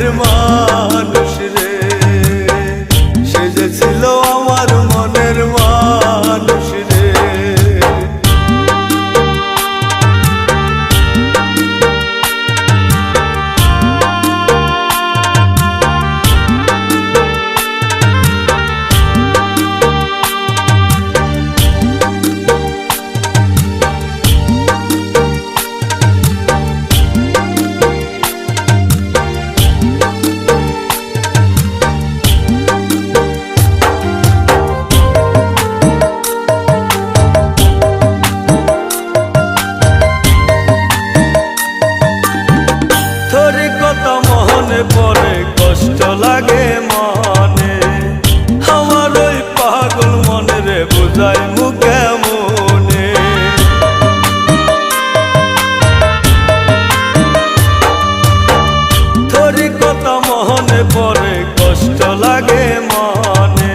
মনের মানুষ রে, সে যে ছিল আমার মনের মানুষ রে। মনে পড়ে কষ্ট লাগে মনে, আমার ওই পাগল মনে রে বুঝাই মুখে মনে। তোরই কথা মনে পড়ে কষ্ট লাগে মনে,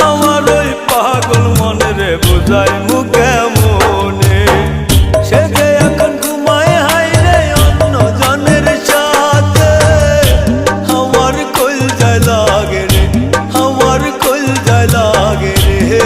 আমার ওই পাগল মনে রে বুঝাই মুখে মনে। সে যে এখন ঘুমায় হায় রে অন্য জনের সাথে, আমার কল যায় লাগে রে, আমার কল যায় লাগে রে।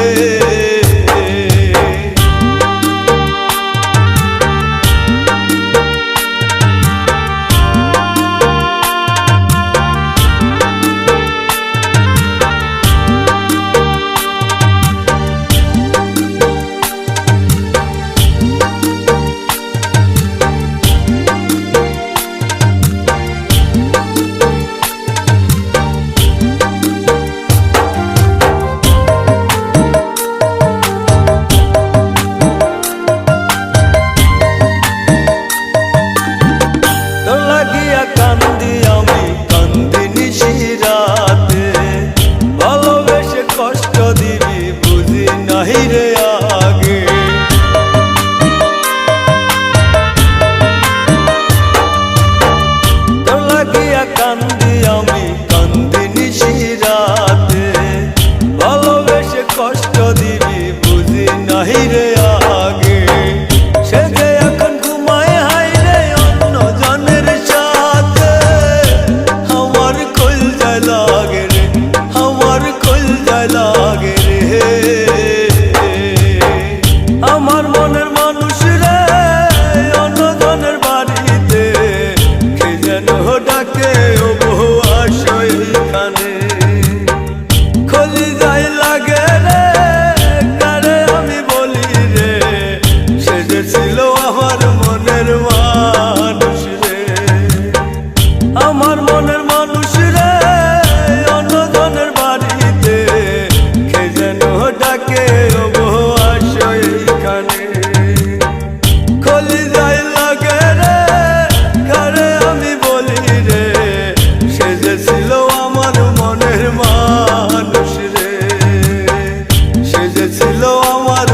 কান্দি আমি কান্দি নিশিরাতে, ভালোবেসে কষ্ট দিবি বুঝি নাহি রে আগে। তোর লাগিয়া কান্দি আমি কান্দি নিশিরাতে, ভালোবেসে কষ্ট দিবি বুঝি নাহি রে আগে। সে যে এখন ঘুমায় হায় রে অন্য জনের সাথে, আমার কল যায় লাগে রে, আমার কল যায় লাগে রে। আমার মনের মানুষ রে অন্য জনের বাড়িতে, কে যেন ডাকে ও বহু আসো এইখানে। কলি যায় লাগে রে কারে আমি বলি রে, সে যে ছিল আমার মনের মানুষ রে, আমার মনের মানুষ রে অন্য জনের বাড়িতে, কে যেন ডাকে ও বহু আসো এইখানে। কলি যায় লাগে রে কারে আমি বলি রে, সে যে ছিল আমার মনের মানুষ রে, সে যে ছিল আমার